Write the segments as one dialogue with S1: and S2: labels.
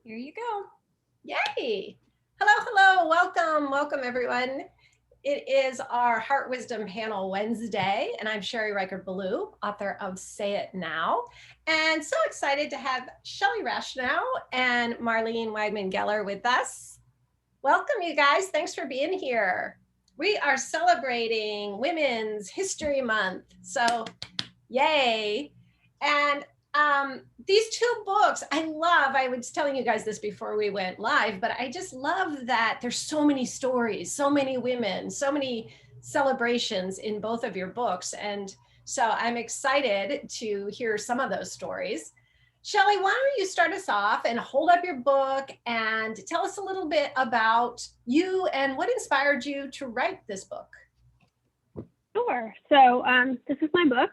S1: Here you go. Yay. Hello. Welcome everyone. It is our Heart Wisdom Panel Wednesday, and I'm Shelly Rachanow, author of Say It Now. And so excited to have Shelly Rachanow and Marlene Wagman Geller with us. Welcome, you guys. Thanks for being here. We are celebrating Women's History Month. So, yay. And these two books I was telling you guys this before we went live, but I just love that there's so many stories, so many women, so many celebrations in both of your books. And so I'm excited to hear some of those stories. Shelly, why don't you start us off and hold up your book and tell us a little bit about you and what inspired you to write this book?
S2: Sure. So this is my book.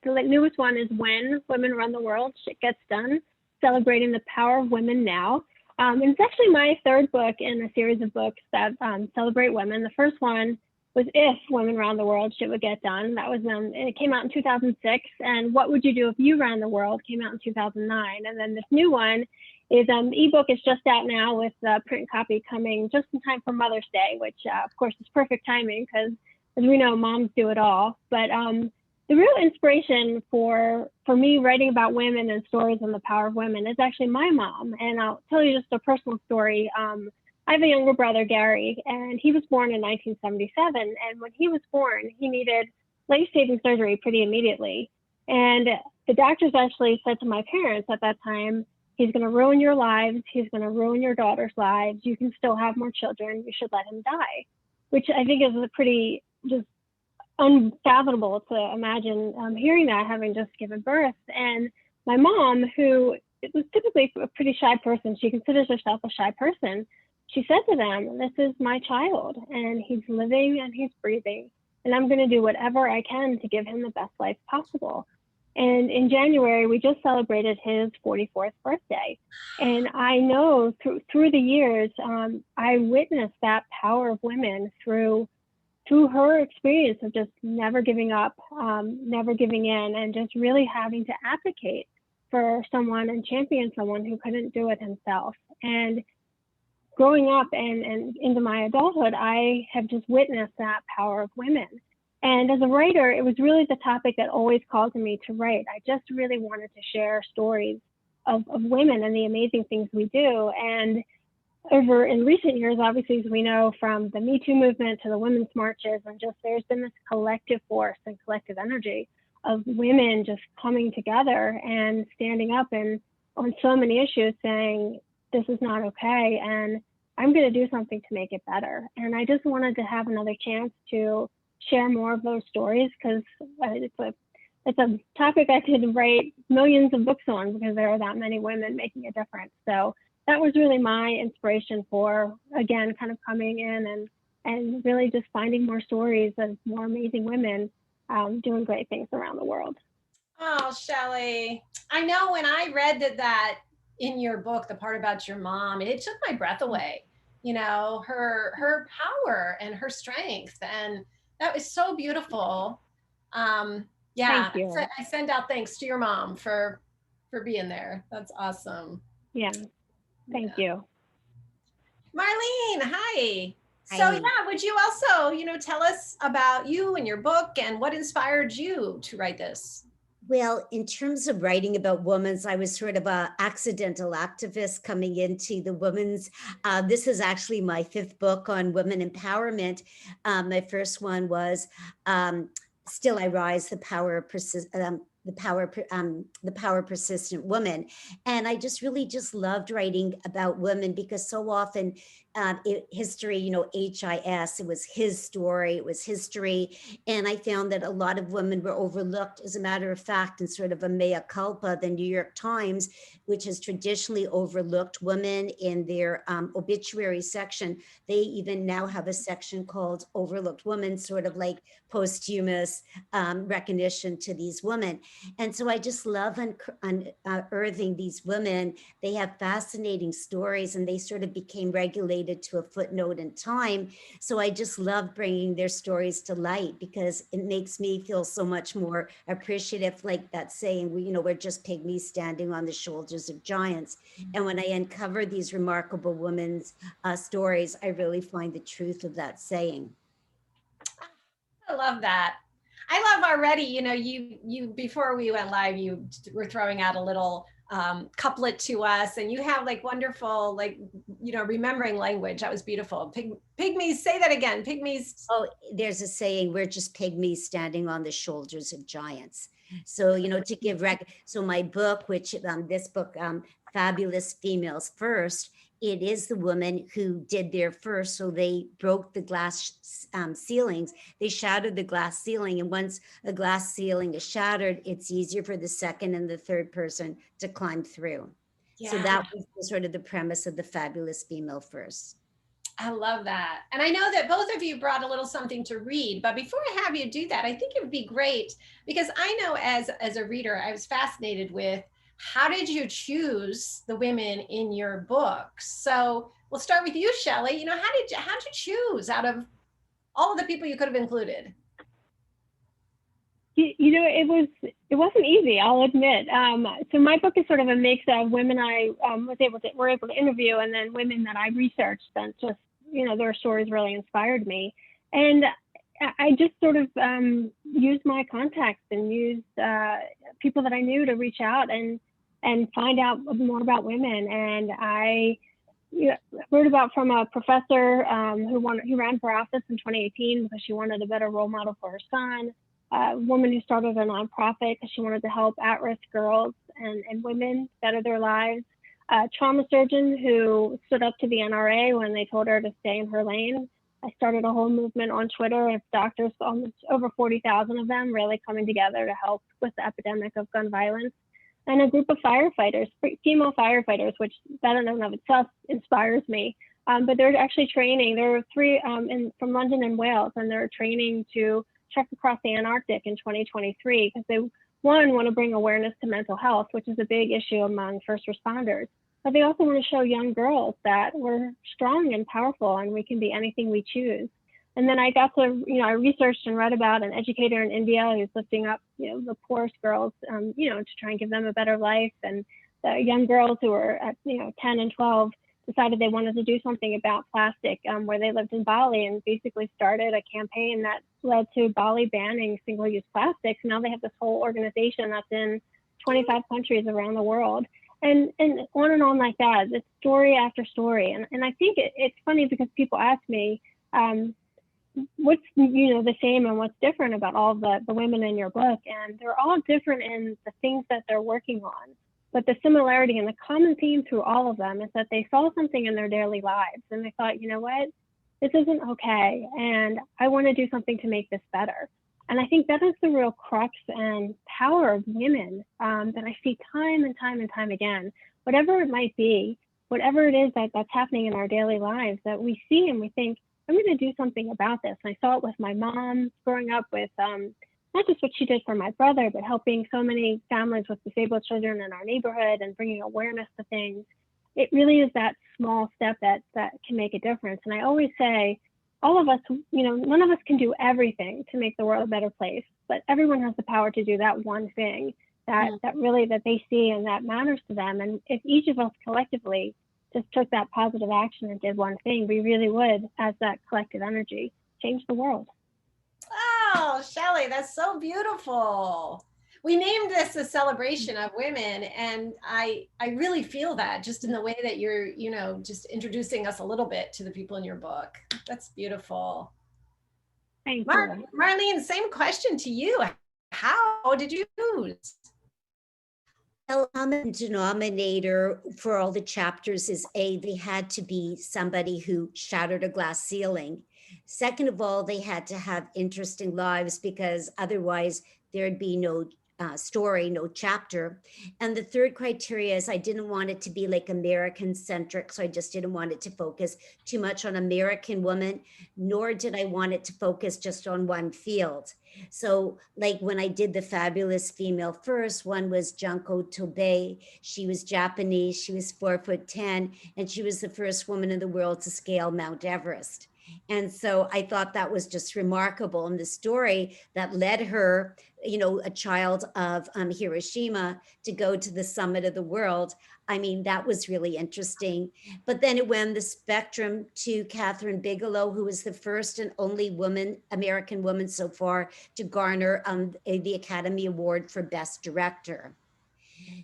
S2: The newest one is When Women Run the World, Shit Gets Done, Celebrating the Power of Women Now. And it's actually my third book in a series of books that celebrate women. The first one was If Women Ran the World, Shit Would Get Done. That was it came out in 2006. And What Would You Do If You Ran the World came out in 2009. And then this new one is the ebook is just out now with the print copy coming just in time for Mother's Day, which of course is perfect timing because as we know, moms do it all. But the real inspiration for me writing about women and stories on the power of women is actually my mom. And I'll tell you just a personal story. I have a younger brother, Gary, and he was born in 1977. And when he was born, he needed life-saving surgery pretty immediately. And the doctors actually said to my parents at that time, he's going to ruin your lives. He's going to ruin your daughter's lives. You can still have more children. You should let him die, which I think is a pretty just unfathomable to imagine hearing that, having just given birth. And my mom, who was typically a pretty shy person, she considers herself a shy person, she said to them, this is my child and he's living and he's breathing and I'm going to do whatever I can to give him the best life possible. And in January, we just celebrated his 44th birthday. And I know through the years, I witnessed that power of women through her experience of just never giving up, never giving in, and just really having to advocate for someone and champion someone who couldn't do it himself. And growing up and into my adulthood, I have just witnessed that power of women. And as a writer, it was really the topic that always called to me to write. I just really wanted to share stories of women and the amazing things we do. And over in recent years, obviously, as we know, from the Me Too movement to the women's marches, and just there's been this collective force and collective energy of women just coming together and standing up and on so many issues saying, this is not okay, and I'm going to do something to make it better. And I just wanted to have another chance to share more of those stories because it's a topic I could write millions of books on because there are that many women making a difference. So that was really my inspiration for, again, kind of coming in and really just finding more stories of more amazing women doing great things around the world.
S1: Oh, Shelly, I know when I read that in your book, the part about your mom, it took my breath away. You know, her power and her strength, and that was so beautiful. Yeah,
S2: Thank you.
S1: I send out thanks to your mom for being there. That's awesome.
S2: Yeah. Thank you.
S1: Marlene, hi. So yeah, would you also, tell us about you and your book and what inspired you to write this?
S3: Well, in terms of writing about women's, I was sort of an accidental activist coming into the women's. This is actually my fifth book on women empowerment. My first one was Still I Rise, the power of the power of persistent woman. And I just really loved writing about women because so often history, HIS, it was his story, it was history. And I found that a lot of women were overlooked. As a matter of fact, in sort of a mea culpa, the New York Times, which has traditionally overlooked women in their obituary section, they even now have a section called Overlooked Women, sort of like posthumous recognition to these women. And so I just love unearthing these women. They have fascinating stories and they sort of became regulated relegated to a footnote in time. So I just love bringing their stories to light because it makes me feel so much more appreciative, like that saying, we're just pygmies standing on the shoulders of giants. And when I uncover these remarkable women's stories, I really find the truth of that saying.
S1: I love that. I love already, you before we went live, you were throwing out a little couplet to us, and you have like wonderful, like, remembering language. That was beautiful. Pygmies, say that again. Pygmies.
S3: Oh, there's a saying, we're just pygmies standing on the shoulders of giants. So, to give so my book, which this book, Fabulous Females First, it is the women who did their first. So they broke the glass ceilings. They shattered the glass ceiling. And once a glass ceiling is shattered, it's easier for the second and the third person to climb through. Yeah. So that was sort of the premise of the Fabulous Female First.
S1: I love that. And I know that both of you brought a little something to read, but before I have you do that, I think it would be great, because I know as a reader, I was fascinated with, how did you choose the women in your books? So we'll start with you, Shelly. How'd you choose out of all of the people you could have included?
S2: It wasn't easy, I'll admit. So my book is sort of a mix of women I were able to interview, and then women that I researched, and just, their stories really inspired me. And I just sort of used my contacts and used people that I knew to reach out and find out more about women. And I heard about from a professor who ran for office in 2018 because she wanted a better role model for her son. A woman who started a nonprofit because she wanted to help at-risk girls and women better their lives. A trauma surgeon who stood up to the NRA when they told her to stay in her lane. I started a whole movement on Twitter of doctors, almost over 40,000 of them, really coming together to help with the epidemic of gun violence. And a group of firefighters, female firefighters, which that in and of itself inspires me. But they're actually training. There are three from London and Wales, and they're training to trek across the Antarctic in 2023 because they, want to bring awareness to mental health, which is a big issue among first responders. But they also want to show young girls that we're strong and powerful and we can be anything we choose. And then I got to, I researched and read about an educator in India who's lifting up, the poorest girls, to try and give them a better life. And the young girls who were at, 10 and 12 decided they wanted to do something about plastic, where they lived in Bali, and basically started a campaign that led to Bali banning single-use plastics. Now they have this whole organization that's in 25 countries around the world. And on like that, it's story after story. And I think it's funny because people ask me, what's the same and what's different about all the women in your book, and they're all different in the things that they're working on. But the similarity and the common theme through all of them is that they saw something in their daily lives and they thought, what, this isn't okay, and I want to do something to make this better. And I think that is the real crux and power of women that I see time and time and time again. Whatever it might be, whatever it is that's happening in our daily lives, that we see and we think, I'm going to do something about this. And I saw it with my mom growing up with not just what she did for my brother, but helping so many families with disabled children in our neighborhood and bringing awareness to things. It really is that small step that can make a difference. And I always say, all of us, none of us can do everything to make the world a better place, but everyone has the power to do that one thing that really that they see and that matters to them. And if each of us collectively just took that positive action and did one thing, we really would, as that collective energy, change the world.
S1: Oh, Shelly, that's so beautiful. We named this a celebration of women, and I really feel that just in the way that you're, just introducing us a little bit to the people in your book. That's beautiful.
S2: Thank you.
S1: Marlene, same question to you. How did you choose?
S3: Well, common denominator for all the chapters is they had to be somebody who shattered a glass ceiling. Second of all, they had to have interesting lives, because otherwise there'd be no story, no chapter. And the third criteria is I didn't want it to be like American centric. So I just didn't want it to focus too much on American women, nor did I want it to focus just on one field. So like when I did the Fabulous Female First, one was Junko Tobey. She was Japanese, she was 4'10", and she was the first woman in the world to scale Mount Everest. And so I thought that was just remarkable. And the story that led her, you know, a child of Hiroshima, to go to the summit of the world, I mean, that was really interesting. But then it went the spectrum to Catherine Bigelow, who was the first and only woman, American woman so far, to garner the Academy Award for Best Director.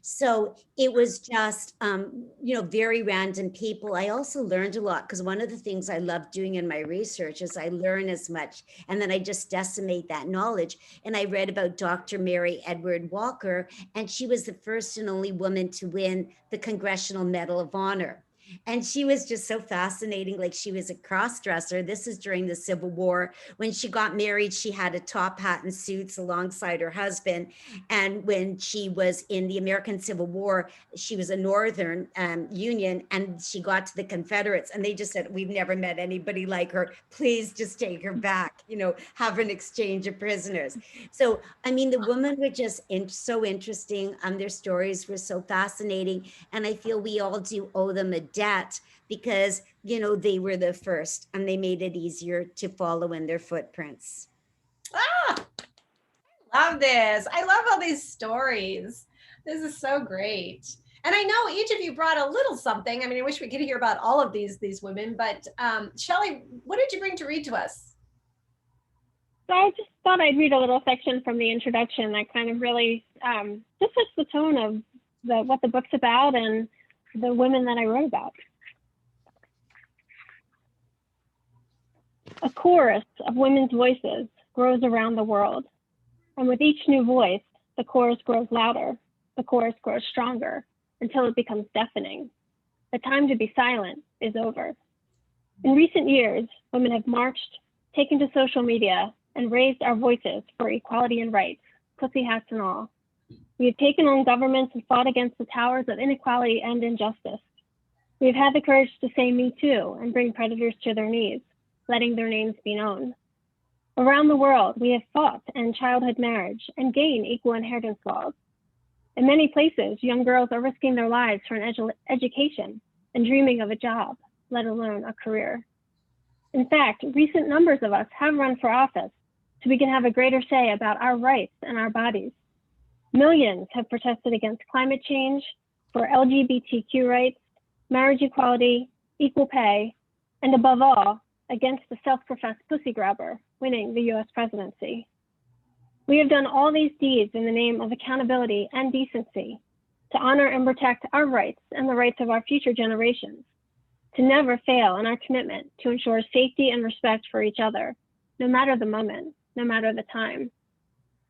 S3: So it was just, you know, very random people. I also learned a lot because one of the things I love doing in my research is I learn as much and then I just decimate that knowledge. And I read about Dr. Mary Edward Walker, and she was the first and only woman to win the Congressional Medal of Honor. And she was just so fascinating. Like she was a cross-dresser. This is during the Civil War. When she got married, she had a top hat and suits alongside her husband. And when she was in the American Civil War, she was a Northern Union, and she got to the Confederates, and they just said, "We've never met anybody like her. Please just take her back, you know, have an exchange of prisoners." So, I mean, the women were just so interesting. Their stories were so fascinating. And I feel we all do owe them a debt because, you know, they were the first and they made it easier to follow in their footprints.
S1: Ah, love this. I love all these stories. This is so great. And I know each of you brought a little something. I mean, I wish we could hear about all of these women, but Shelly, what did you bring to read to us?
S2: So I just thought I'd read a little section from the introduction that kind of really just sets the tone of what the book's about and the women that I wrote about. A chorus of women's voices grows around the world. And with each new voice, the chorus grows louder, the chorus grows stronger, until it becomes deafening. The time to be silent is over. In recent years, women have marched, taken to social media, and raised our voices for equality and rights, pussy hats and all. We have taken on governments and fought against the towers of inequality and injustice. We have had the courage to say "Me Too" and bring predators to their knees, letting their names be known. Around the world, we have fought to end childhood marriage and gain equal inheritance laws. In many places, young girls are risking their lives for an education and dreaming of a job, let alone a career. In fact, recent numbers of us have run for office so we can have a greater say about our rights and our bodies. Millions have protested against climate change, for LGBTQ rights, marriage equality, equal pay, and above all, against the self-professed pussy grabber winning the US presidency. We have done all these deeds in the name of accountability and decency, to honor and protect our rights and the rights of our future generations, to never fail in our commitment to ensure safety and respect for each other, no matter the moment, no matter the time.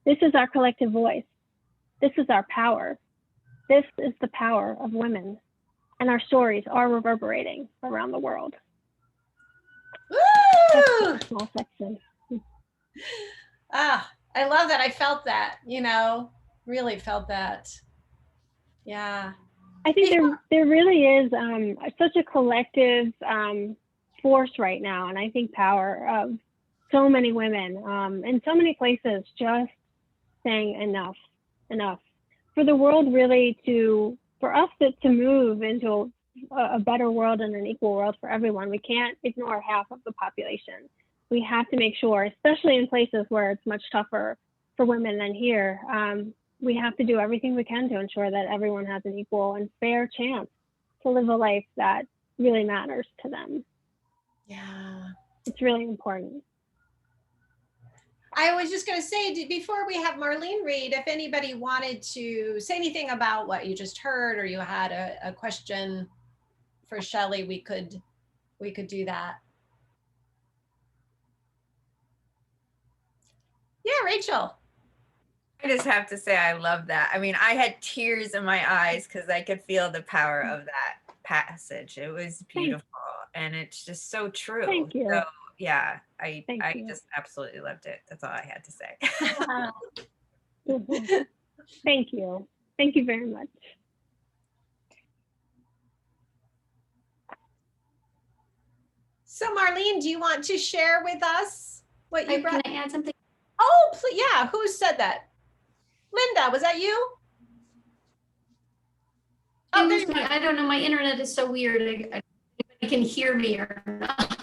S2: This is our collective voice. This is our power. This is the power of women, and our stories are reverberating around the world.
S1: Woo!
S2: Small section.
S1: Ah, I love that. I felt that, you know, really felt that. Yeah.
S2: I think there really is such a collective force right now, and I think power of so many women in so many places just saying enough. For the world really for us to move into a better world and an equal world for everyone, we can't ignore half of the population. We have to make sure, especially in places where it's much tougher for women than here, we have to do everything we can to ensure that everyone has an equal and fair chance to live a life that really matters to them.
S1: Yeah.
S2: It's really important.
S1: I was just going to say, before we have Marlene read, if anybody wanted to say anything about what you just heard, or you had a question for Shelly, we could do that. Yeah, Rachel.
S4: I just have to say I love that. I mean, I had tears in my eyes because I could feel the power of that passage. It was beautiful, and it's just so true.
S2: Thank you.
S4: So yeah, I
S2: you.
S4: just absolutely loved it. That's all I had to say.
S2: Thank you. Thank you very much.
S1: So Marlene, do you want to share with us what you brought?
S5: Can I add something?
S1: Oh, please, yeah. Who said that? Linda, was that you?
S5: Oh, I don't know. My internet is so weird. I can hear me or not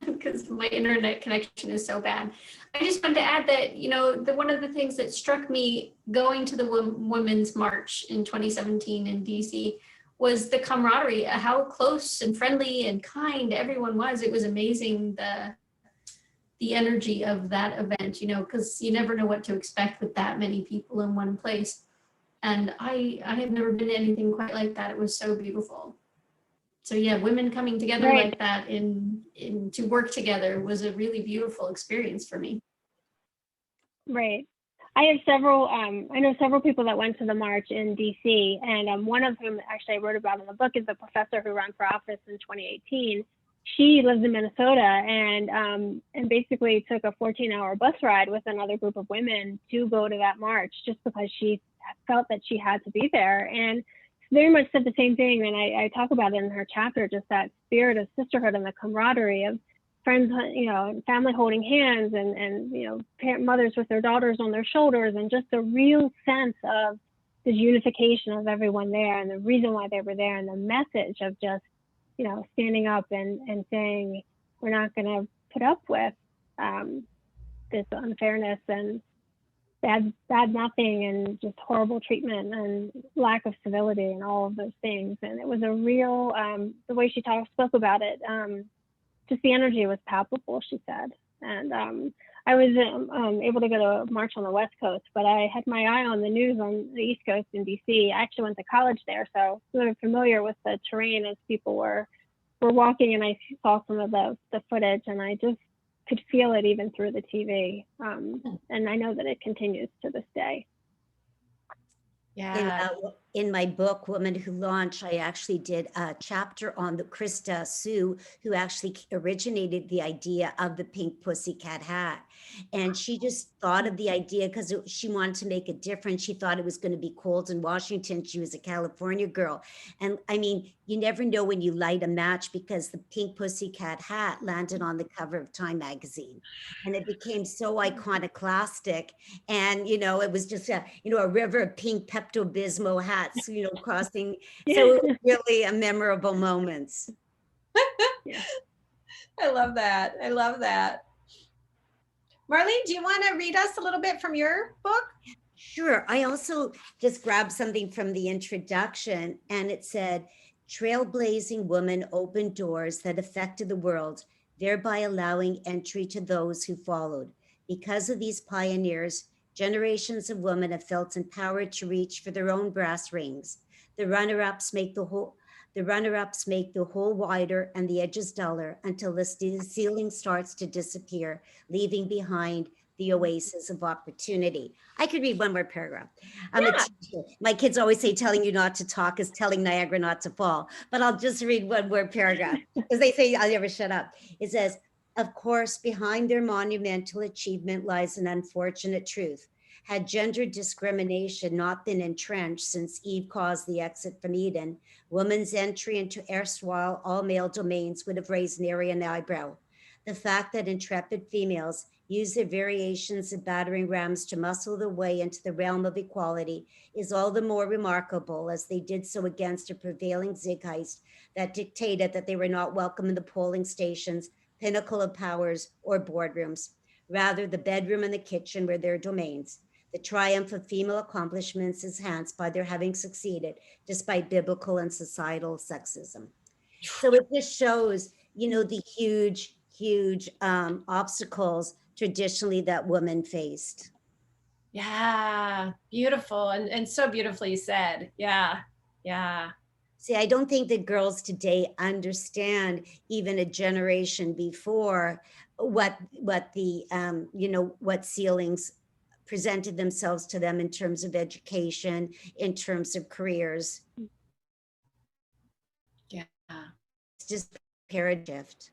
S5: because my internet connection is so bad. I just wanted to add that, you know, one of the things that struck me going to the Women's March in 2017 in DC was the camaraderie, how close and friendly and kind everyone was. It was amazing, the energy of that event, you know, because you never know what to expect with that many people in one place. And I have never been to anything quite like that. It was so beautiful. So yeah, women coming together
S2: Right.
S5: like that in to work together was a really beautiful experience for me.
S2: Right. I have several, I know several people that went to the march in DC, and one of whom actually I wrote about in the book is the professor who ran for office in 2018. She lives in Minnesota and basically took a 14-hour bus ride with another group of women to go to that march just because she felt that she had to be there. And very much said the same thing, and I talk about it in her chapter, just that spirit of sisterhood and the camaraderie of friends, you know, family holding hands and you know, mothers with their daughters on their shoulders, and just a real sense of the unification of everyone there and the reason why they were there, and the message of just, you know, standing up and saying, we're not going to put up with this unfairness and bad nothing and just horrible treatment and lack of civility and all of those things. And it was a real, the way she spoke about it, just the energy was palpable, she said. And I was able to go to a march on the West Coast, but I had my eye on the news on the East Coast in DC. I actually went to college there, so I'm familiar with the terrain as people were walking, and I saw some of the footage, and I just could feel it even through the TV. And I know that it continues to this day.
S1: Yeah.
S3: In my book, Woman Who Launched, I actually did a chapter on the Krista Sue, who actually originated the idea of the pink pussycat hat. And she just thought of the idea because she wanted to make a difference. She thought it was going to be cold in Washington. She was a California girl. And I mean, you never know when you light a match, because the pink pussycat hat landed on the cover of Time magazine. And it became so iconoclastic. And, you know, it was just a river of pink Pepto-Bismol hats, you know, crossing. So it was really a memorable moments.
S1: I love that. I love that. Marlene, do you want to read us a little bit from your book?
S3: Sure. I also just grabbed something from the introduction, and it said, trailblazing women opened doors that affected the world, thereby allowing entry to those who followed. Because of these pioneers, generations of women have felt empowered to reach for their own brass rings. The runner-ups make the hole wider and the edges duller until the ceiling starts to disappear, leaving behind the oasis of opportunity. I could read one more paragraph. I'm a teacher. My kids always say telling you not to talk is telling Niagara not to fall, but I'll just read one more paragraph because they say I'll never shut up. It says, of course, behind their monumental achievement lies an unfortunate truth. Had gender discrimination not been entrenched since Eve caused the exit from Eden, women's entry into erstwhile all-male domains would have raised nary an eyebrow. The fact that intrepid females use their variations of battering rams to muscle their way into the realm of equality is all the more remarkable, as they did so against a prevailing zeitgeist that dictated that they were not welcome in the polling stations, pinnacle of powers, or boardrooms. Rather, the bedroom and the kitchen were their domains. The triumph of female accomplishments is enhanced by their having succeeded, despite biblical and societal sexism. So it just shows, you know, the huge obstacles traditionally that women faced.
S1: Yeah, beautiful and so beautifully said. Yeah.
S3: See, I don't think that girls today understand, even a generation before, what the what ceilings presented themselves to them in terms of education, in terms of careers.
S1: Yeah.
S3: It's just a paradigm shift.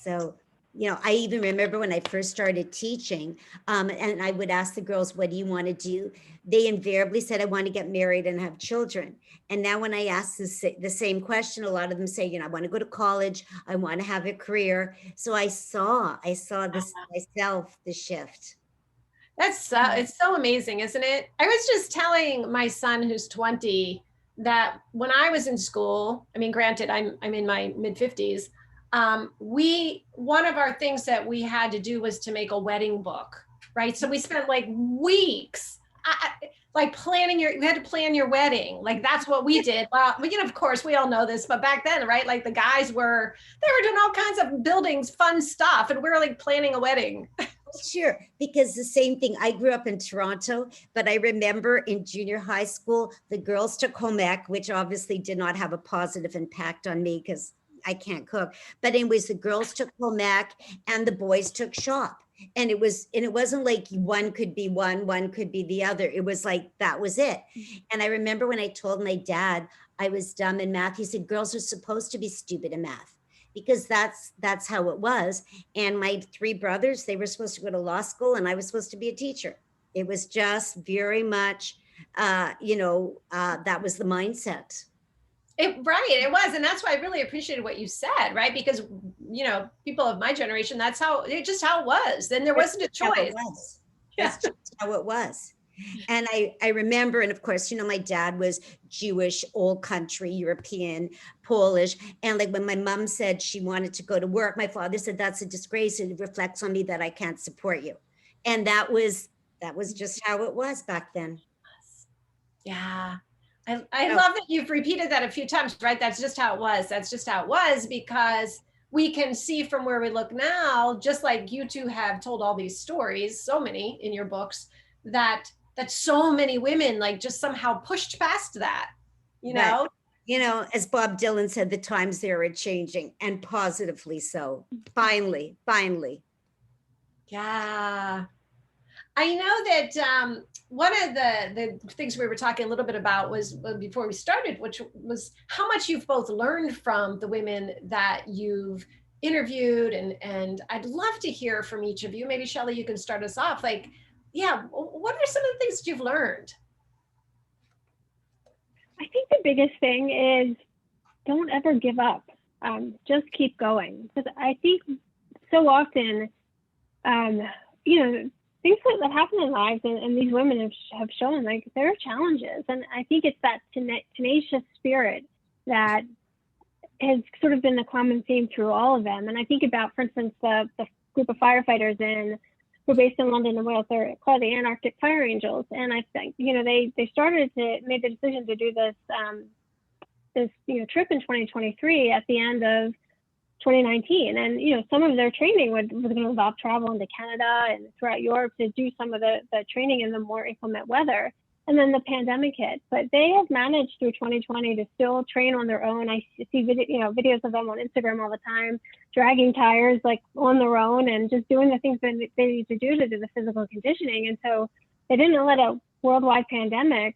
S3: So I even remember when I first started teaching, and I would ask the girls, what do you want to do? They invariably said, I want to get married and have children. And now when I ask the same question, a lot of them say, I want to go to college. I want to have a career. So I saw this myself, the shift.
S1: That's it's so amazing, isn't it? I was just telling my son who's 20 that when I was in school, I mean, granted, I'm in my mid 50s. One of our things that we had to do was to make a wedding book, right? So we spent like weeks, like you had to plan your wedding. Like that's what we did. Well, of course we all know this, but back then, right? Like the guys they were doing all kinds of buildings, fun stuff. And we were like planning a wedding.
S3: Sure, because the same thing, I grew up in Toronto, but I remember in junior high school, the girls took home ec, which obviously did not have a positive impact on me because I can't cook. But anyways, the girls took home ec and the boys took shop. And it wasn't like one could be one could be the other. It was like, that was it. And I remember when I told my dad I was dumb in math, he said, girls are supposed to be stupid in math, because that's how it was. And my three brothers, they were supposed to go to law school and I was supposed to be a teacher. It was just very much, that was the mindset.
S1: It was. And that's why I really appreciated what you said, right? Because, people of my generation, that's how it was. Then there wasn't a choice.
S3: That's just how it was. And I remember, and of course, my dad was Jewish, old country, European, Polish. And like when my mom said she wanted to go to work, my father said, that's a disgrace. It reflects on me that I can't support you. And that was just how it was back then.
S1: Yeah. I love that you've repeated that a few times, right? That's just how it was. That's just how it was, because we can see from where we look now, just like you two have told all these stories, so many in your books, that so many women like just somehow pushed past that,
S3: But, as Bob Dylan said, the times they are changing, and positively so. Finally.
S1: Yeah. I know that one of the things we were talking a little bit about was before we started, which was how much you've both learned from the women that you've interviewed. And I'd love to hear from each of you. Maybe Shelly, you can start us off. Like, yeah, what are some of the things that you've learned?
S2: I think the biggest thing is don't ever give up. Just keep going. Because I think so often, things that happen in lives, and these women have shown, like, there are challenges. And I think it's that tenacious spirit that has sort of been the common theme through all of them. And I think about, for instance, the group of firefighters who are based in London and Wales. They're called the Antarctic Fire Angels. And I think, they made the decision to do this trip in 2023 at the end of 2019. And, some of their training was going to involve travel into Canada and throughout Europe to do some of the training in the more inclement weather. And then the pandemic hit, but they have managed through 2020 to still train on their own. I see videos of them on Instagram all the time, dragging tires like on their own and just doing the things that they need to do the physical conditioning. And so they didn't let a worldwide pandemic.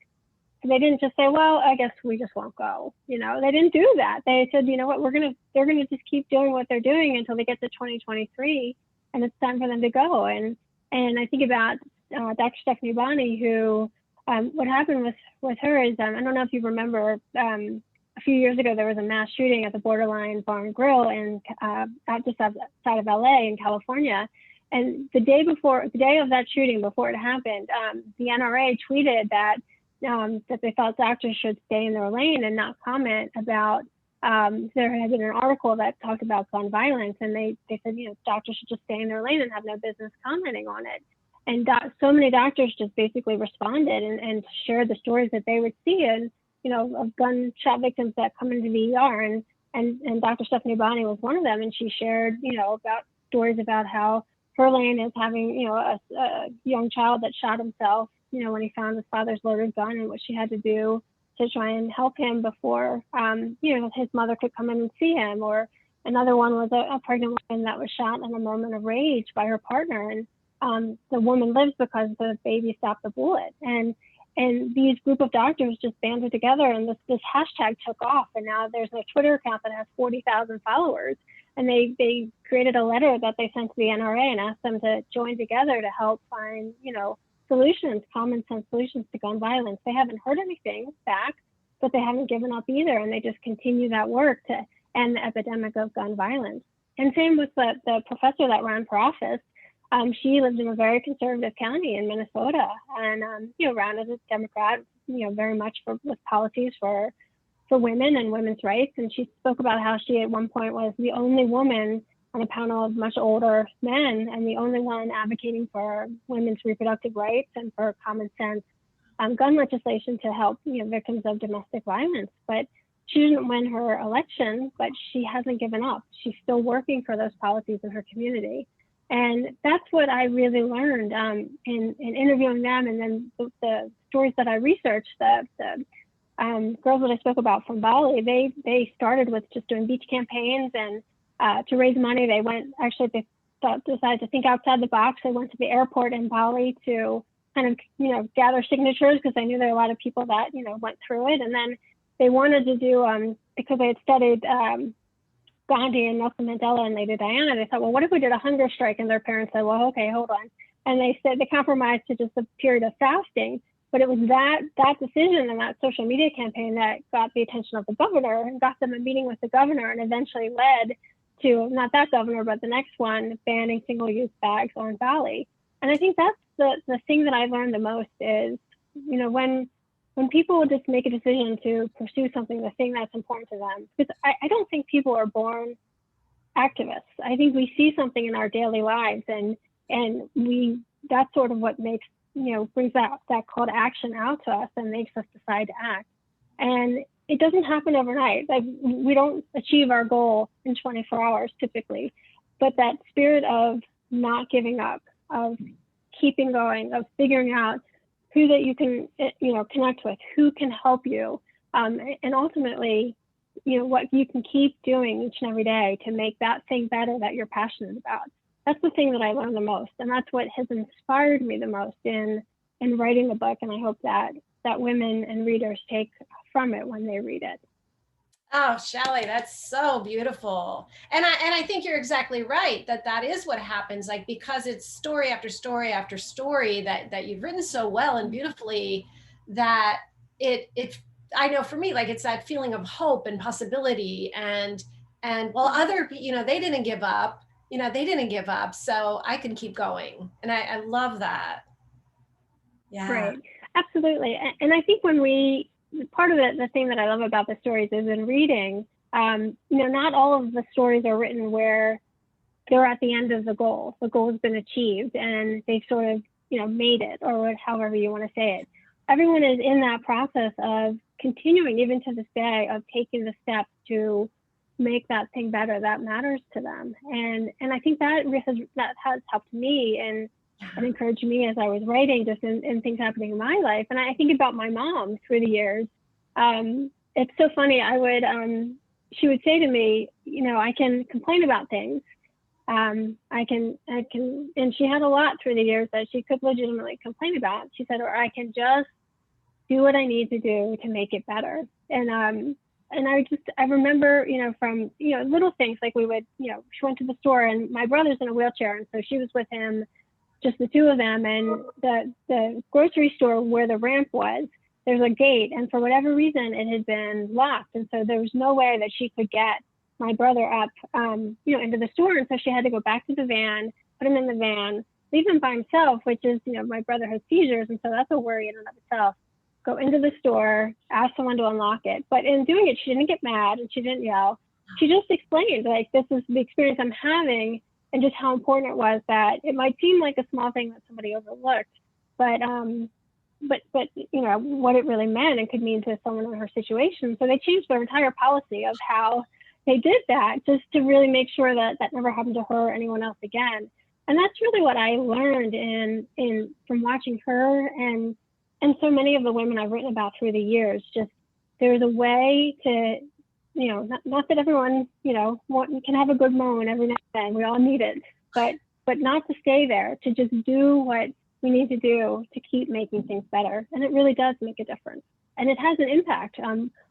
S2: They didn't just say, well, I guess we just won't go. They didn't do that. They said, you know what, they're gonna just keep doing what they're doing until they get to 2023, and it's time for them to go. And I think about Dr. Stephanie Bonney, who what happened with her is, I don't know if you remember, a few years ago there was a mass shooting at the Borderline Bar and Grill just outside of LA in California. And the day of that shooting, before it happened, the NRA tweeted that they felt doctors should stay in their lane and not comment about, there had been an article that talked about gun violence, and they said, doctors should just stay in their lane and have no business commenting on it. And so many doctors just basically responded and shared the stories that they would see, and, of gunshot victims that come into the ER. And Dr. Stephanie Bonney was one of them. And she shared, about stories about how her lane is having, a young child that shot himself, when he found his father's loaded gun, and what she had to do to try and help him before, his mother could come in and see him. Or another one was a pregnant woman that was shot in a moment of rage by her partner. And the woman lives because the baby stopped the bullet. And these group of doctors just banded together, and this hashtag took off. And now there's a Twitter account that has 40,000 followers. And they created a letter that they sent to the NRA and asked them to join together to help find, solutions, common sense solutions to gun violence. They haven't heard anything back, but they haven't given up either. And they just continue that work to end the epidemic of gun violence. And same with the professor that ran for office. She lived in a very conservative county in Minnesota and, ran as a Democrat, very much with policies for women and women's rights. And she spoke about how she at one point was the only woman on a panel of much older men and the only one advocating for women's reproductive rights and for common sense gun legislation to help victims of domestic violence. But she didn't win her election, but she hasn't given up. She's still working for those policies in her community. And that's what I really learned in interviewing them. And then the stories that I researched, the girls that I spoke about from Bali, they started with just doing beach campaigns and to raise money. They decided to think outside the box. They went to the airport in Bali to kind of, gather signatures because they knew there were a lot of people that, went through it. And then they wanted to do, because they had studied Gandhi and Nelson Mandela and Lady Diana, they thought, well, what if we did a hunger strike? And their parents said, well, okay, hold on. And they said they compromised to just a period of fasting. But it was that decision and that social media campaign that got the attention of the governor and got them a meeting with the governor and eventually led to, not that governor, but the next one, banning single-use bags on Bali. And I think that's the thing that I learned the most is, when people just make a decision to pursue something, the thing that's important to them, because I don't think people are born activists. I think we see something in our daily lives and that's sort of what makes, brings that call to action out to us and makes us decide to act. And it doesn't happen overnight. Like we don't achieve our goal in 24 hours typically, but that spirit of not giving up, of keeping going, of figuring out who that you can, connect with, who can help you, and ultimately, what you can keep doing each and every day to make that thing better that you're passionate about. That's the thing that I learned the most, and that's what has inspired me the most in writing the book. And I hope that women and readers take from it when they read it.
S1: Oh, Shelly, that's so beautiful. And I think you're exactly right that is what happens, like, because it's story after story after story that you've written so well and beautifully that I know for me, like, it's that feeling of hope and possibility and while other, they didn't give up, so I can keep going. And I love that. Yeah.
S2: Right. Absolutely. And I think part of the thing that I love about the stories is in reading, not all of the stories are written where they're at the end of the goal. The goal has been achieved and they've sort of, made it, or however you want to say it. Everyone is in that process of continuing, even to this day, of taking the steps to make that thing better that matters to them. And I think that has helped me and encouraged me as I was writing, just in things happening in my life. And I think about my mom through the years. It's so funny. She would say to me, I can complain about things. I can, and she had a lot through the years that she could legitimately complain about. She said, or I can just do what I need to do to make it better. And I remember, from, little things like we would, she went to the store and my brother's in a wheelchair. And so she was with him, just the two of them, and the grocery store where the ramp was, there's a gate, and for whatever reason it had been locked, and so there was no way that she could get my brother up into the store. And so she had to go back to the van, put him in the van, leave him by himself, which is, my brother has seizures, and so that's a worry in and of itself. Go into the store, ask someone to unlock it, but in doing it she didn't get mad and she didn't yell. She just explained, like, this is the experience I'm having, and just how important it was, that it might seem like a small thing that somebody overlooked, but what it really meant and could mean to someone in her situation. So they changed their entire policy of how they did that, just to really make sure that never happened to her or anyone else again. And that's really what I learned from watching her and so many of the women I've written about through the years. Just there's a way to, not that everyone, can have a good moment every now and then. We all need it, but not to stay there, to just do what we need to do to keep making things better. And it really does make a difference. And it has an impact,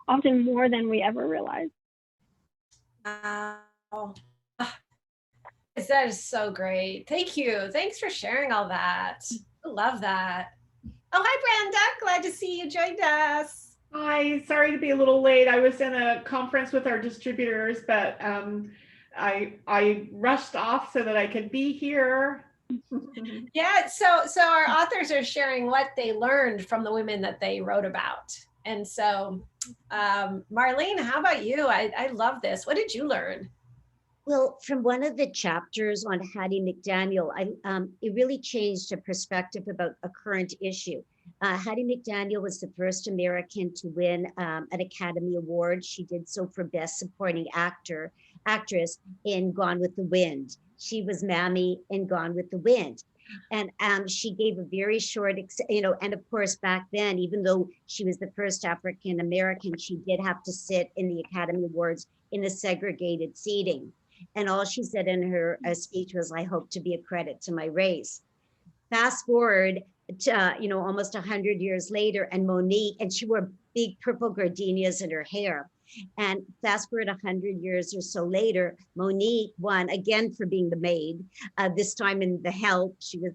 S2: often more than we ever realize.
S1: Wow. That is so great. Thank you. Thanks for sharing all that. I love that. Oh, hi, Brenda. Glad to see you joined us.
S6: Hi, sorry to be a little late. I was in a conference with our distributors, but I rushed off so that I could be here.
S1: Yeah, so our authors are sharing what they learned from the women that they wrote about. And so, Marlene, how about you? I love this. What did you learn?
S3: Well, from one of the chapters on Hattie McDaniel, it really changed a perspective about a current issue. Hattie McDaniel was the first American to win an Academy Award. She did so for Best Supporting Actress in Gone with the Wind. She was Mammy in Gone with the Wind. And she gave a very short, and of course, back then, even though she was the first African American, she did have to sit in the Academy Awards in a segregated seating. And all she said in her speech was, "I hope to be a credit to my race." Fast forward to, almost 100 years later, and Monique, and she wore big purple gardenias in her hair. And fast forward 100 years or so later, Monique won again for being the maid. This time in The Help, she was,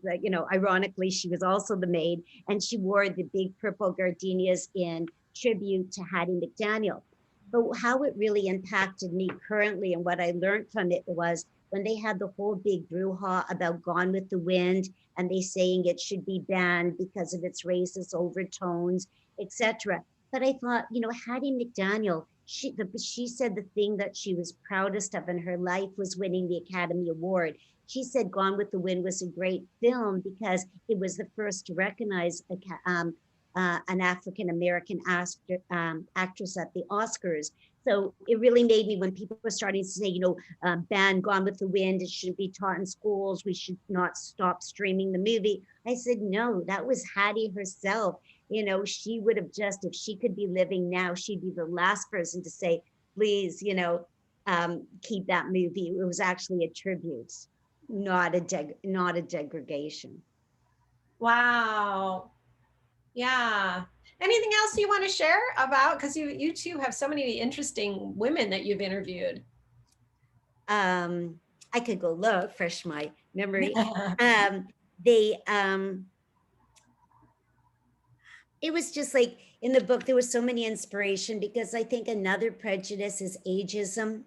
S3: ironically, she was also the maid, and she wore the big purple gardenias in tribute to Hattie McDaniel. But how it really impacted me currently and what I learned from it was when they had the whole big brouhaha about Gone with the Wind, and they saying it should be banned because of its racist overtones, etc. But I thought, Hattie McDaniel, she said the thing that she was proudest of in her life was winning the Academy Award. She said Gone with the Wind was a great film because it was the first to recognize an African-American actress at the Oscars. So it really made me, when people were starting to say, ban Gone with the Wind, it shouldn't be taught in schools, we should not stop streaming the movie. I said, no, that was Hattie herself. She would have just, if she could be living now, she'd be the last person to say, please, keep that movie. It was actually a tribute, not a degradation.
S1: Wow. Yeah. Anything else you want to share about? Because you two have so many interesting women that you've interviewed.
S3: I could go look, fresh my memory. It was just like in the book, there was so many inspiration, because I think another prejudice is ageism.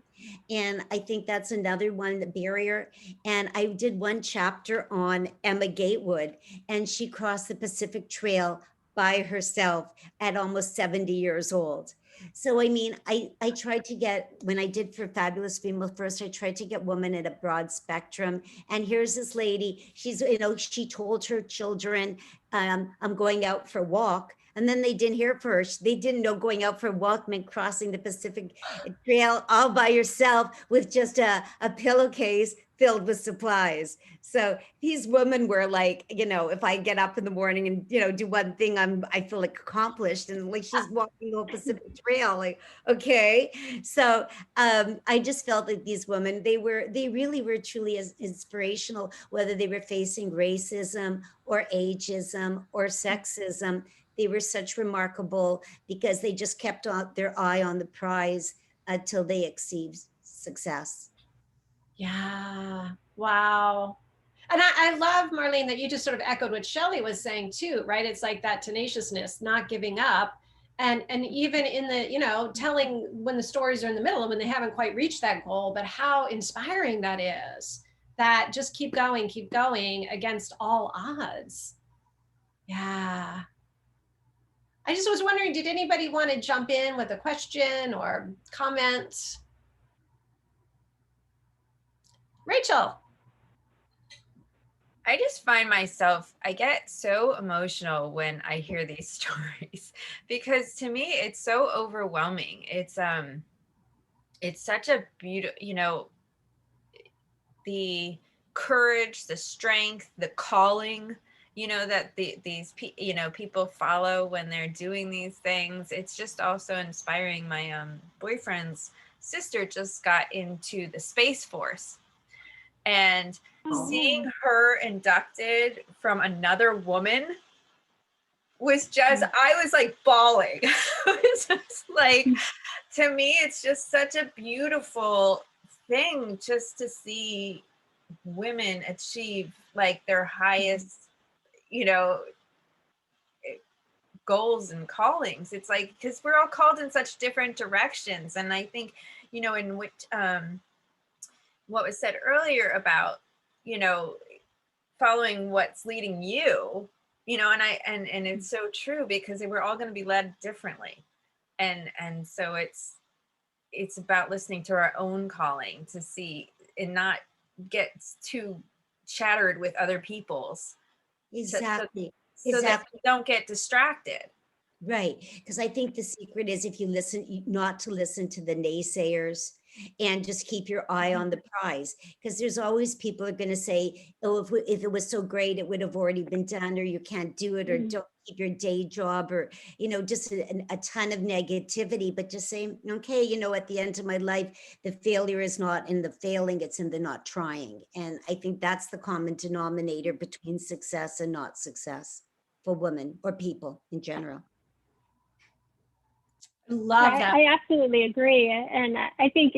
S3: And I think that's another one, the barrier. And I did one chapter on Emma Gatewood, and she crossed the Pacific Trail by herself at almost 70 years old. So, I mean, I tried to get, when I did for Fabulous Female First, I tried to get women in a broad spectrum. And here's this lady, she's, she told her children, I'm going out for a walk. And then they didn't hear from her. They didn't know going out for a walk meant crossing the Pacific Trail all by yourself with just a pillowcase filled with supplies. So these women were like, if I get up in the morning and, do one thing, I feel like accomplished, and like she's walking the Pacific Trail, like, okay. So I just felt that these women, they really were truly as inspirational, whether they were facing racism or ageism or sexism. They were such remarkable because they just kept their eye on the prize until they achieved success.
S1: Yeah. Wow. And I love, Marlene, that you just sort of echoed what Shelly was saying too, right? It's like that tenaciousness, not giving up. And even in the, telling when the stories are in the middle and when they haven't quite reached that goal, but how inspiring that is, that just keep going against all odds. Yeah. I just was wondering, did anybody want to jump in with a question or comment? Rachel.
S4: I just find myself, I get so emotional when I hear these stories, because to me, it's so overwhelming. It's such a beautiful, the courage, the strength, the calling, that these people follow when they're doing these things. It's just also inspiring. My boyfriend's sister just got into the Space Force, and seeing her inducted from another woman was just, I was like bawling. It was just like, to me, it's just such a beautiful thing just to see women achieve like their highest, you know, goals and callings. It's like, because we're all called in such different directions. And I think, you know, in which what was said earlier about, you know, following what's leading you, you know, and it's so true, because we're all going to be led differently. And so it's about listening to our own calling to see and not get too shattered with other people's,
S3: Exactly.
S4: so that you don't get distracted.
S3: Right. Because I think the secret is, if you listen, not to listen to the naysayers, and just keep your eye on the prize. Because there's always people are going to say, oh, if it was so great, it would have already been done, or you can't do it, or don't keep your day job, or, you know, just a ton of negativity. But just saying, okay, you know, at the end of my life, the failure is not in the failing, it's in the not trying. And I think that's the common denominator between success and not success for women or people in general.
S1: Love that.
S2: I absolutely agree. And I think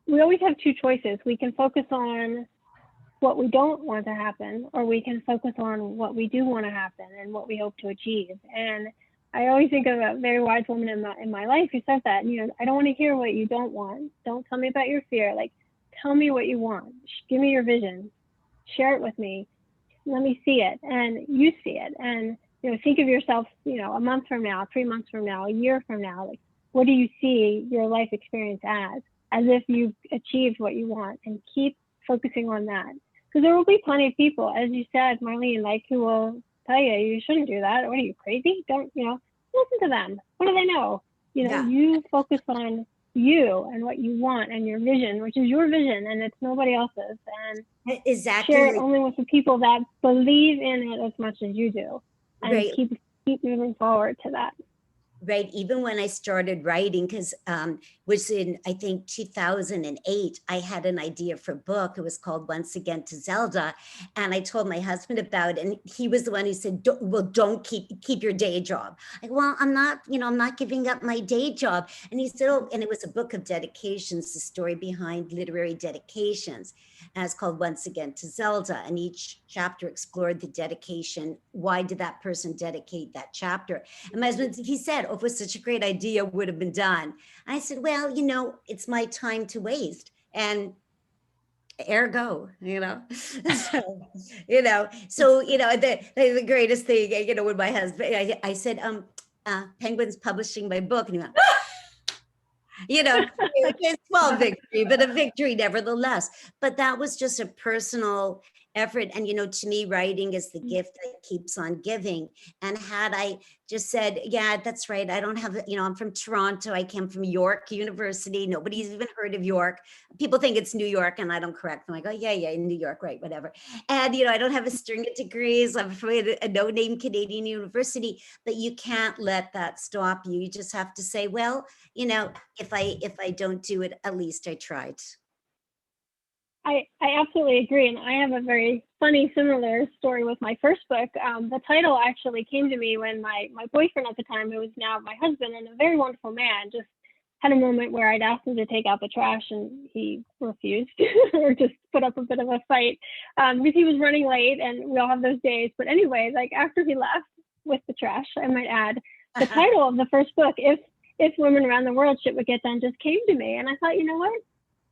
S2: we always have two choices. We can focus on what we don't want to happen, or we can focus on what we do want to happen and what we hope to achieve. And I always think of a very wise woman in my life who says that, you know, I don't want to hear what you don't want. Don't tell me about your fear. Like, tell me what you want. Give me your vision. Share it with me. Let me see it, and you see it. And, you know, think of yourself, you know, a month from now, 3 months from now, a year from now. Like, what do you see your life experience as if you've achieved what you want? And keep focusing on that. Because there will be plenty of people, as you said, Marlene, like, who will tell you, you shouldn't do that. What are you, crazy? Don't, you know, listen to them. What do they know? You know, you focus on you and what you want and your vision, which is your vision, and it's nobody else's. And share it only with the people that believe in it as much as you do. And keep moving forward to that.
S3: Right. Even when I started writing, because was in, I think, 2008, I had an idea for a book. It was called Once Again to Zelda. And I told my husband about it. And he was the one who said, don't keep your day job. Like, well, I'm not giving up my day job. And he said, oh, and it was a book of dedications, the story behind literary dedications. And it's called Once Again to Zelda. And each chapter explored the dedication. Why did that person dedicate that chapter? And my husband, he said, oh, it was such a great idea, would have been done. I said, well, you know, it's my time to waste. And ergo, you know, so, the greatest thing, you know, when my husband, I said, Penguin's publishing my book. And he went, you know, it's a small victory, but a victory nevertheless. But that was just a personal effort. And, you know, to me, writing is the gift that keeps on giving. And had I just said, yeah, that's right, I don't have, you know, I'm from Toronto, I came from York University, nobody's even heard of York. People think it's New York, and I don't correct them. I go, yeah, in New York, right, whatever. And, you know, I don't have a string of degrees, I'm from a no-name Canadian university, but you can't let that stop you. You just have to say, well, you know, if I don't do it, at least I tried.
S2: I absolutely agree. And I have a very funny, similar story with my first book. The title actually came to me when my boyfriend at the time, who is now my husband and a very wonderful man, just had a moment where I'd asked him to take out the trash and he refused or just put up a bit of a fight because he was running late, and we all have those days. But anyway, like, after he left with the trash, I might add, the title of the first book, If Women Around the World Shit Would Get Done, just came to me. And I thought, you know what?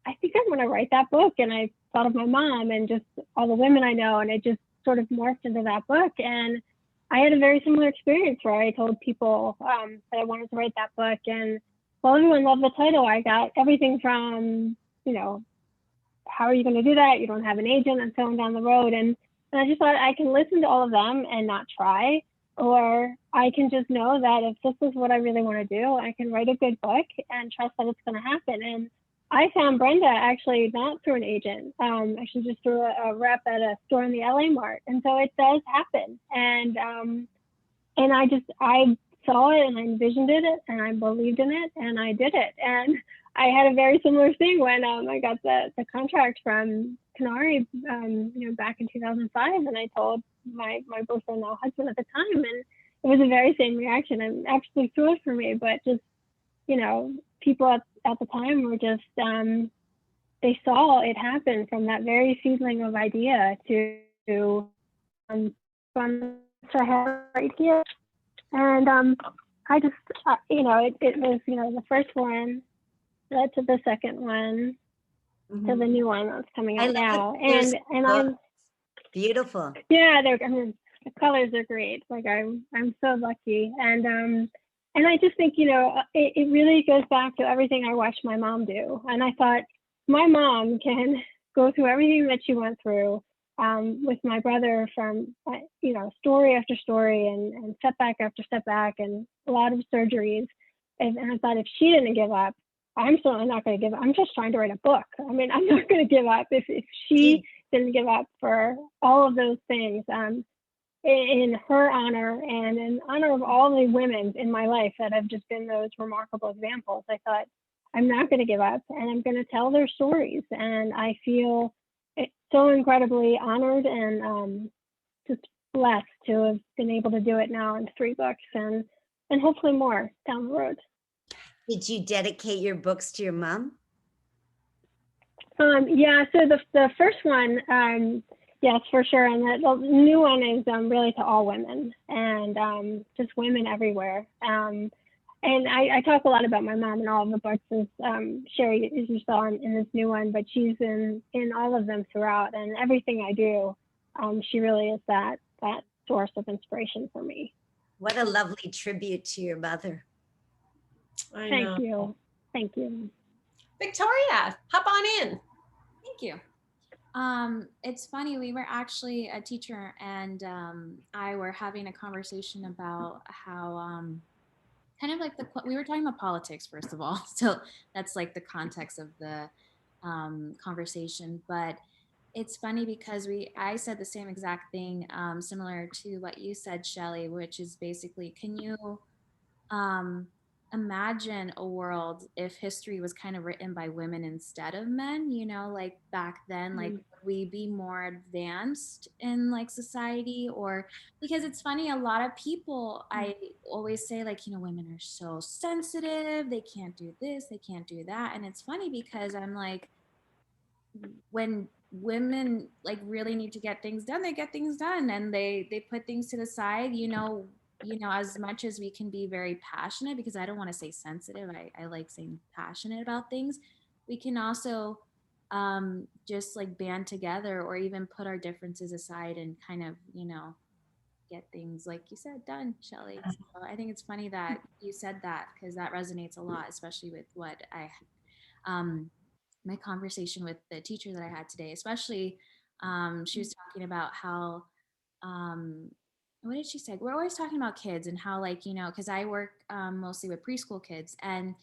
S2: I think I'm going to write that book. And I thought of my mom and just all the women I know, and it just sort of morphed into that book. And I had a very similar experience where I told people that I wanted to write that book. And while everyone loved the title, I got everything from, you know, how are you going to do that? You don't have an agent, and so on down the road. And I just thought, I can listen to all of them and not try, or I can just know that if this is what I really want to do, I can write a good book and trust that it's going to happen. And I found Brenda actually not through an agent, actually just through a rep at a store in the LA Mart. And so it does happen. And I saw it and I envisioned it and I believed in it and I did it. And I had a very similar thing when I got the contract from Canary, back in 2005. And I told my boyfriend, now husband at the time, and it was the very same reaction. I'm actually thrilled for me, but just, you know, people at the time were just they saw it happen from that very seedling of idea to from her head right here. And I just, it was, the first one led to the second one, to the new one that's coming
S3: I
S2: out
S3: love
S2: now.
S3: the pictures
S2: And
S3: of
S2: I'm,
S3: books. Beautiful.
S2: yeah, I mean, the colors are great. Like I'm so lucky. And I just think, it really goes back to everything I watched my mom do. And I thought, my mom can go through everything that she went through with my brother, from, story after story and setback after setback and a lot of surgeries. And I thought, if she didn't give up, I'm certainly not going to give up. I'm just trying to write a book. I mean, I'm not going to give up if she didn't give up for all of those things. In her honor and in honor of all the women in my life that have just been those remarkable examples, I thought, I'm not going to give up, and I'm going to tell their stories. And I feel so incredibly honored and just blessed to have been able to do it now in 3 books and hopefully more down the road.
S3: Did you dedicate your books to your mom?
S2: Yeah, so the first one, yes, for sure. And the new one is really to all women and just women everywhere. And I talk a lot about my mom in all of the books, as Sherry, as you saw in this new one, but she's in all of them throughout. And everything I do, she really is that source of inspiration for me.
S3: What a lovely tribute to your mother.
S2: Thank you. Thank you.
S1: Victoria, hop on in.
S7: Thank you. It's funny, we were actually, a teacher and I were having a conversation about how kind of like we were talking about politics, first of all. So that's like the context of the conversation. But it's funny because I said the same exact thing, similar to what you said, Shelly, which is basically, can you imagine a world if history was kind of written by women instead of men, like back then, like would we be more advanced in like society? Or because it's funny, a lot of people, I always say, like, women are so sensitive, they can't do this, they can't do that. And it's funny because I'm like, when women like really need to get things done, they get things done, and they put things to the side, as much as we can be very passionate, because I don't want to say sensitive, I like saying passionate about things, we can also just like band together or even put our differences aside and kind of, get things, like you said, done, Shelly. So I think it's funny that you said that, because that resonates a lot, especially with what my conversation with the teacher that I had today, especially she was talking about how what did she say? We're always talking about kids and how, like, because I work mostly with preschool kids, and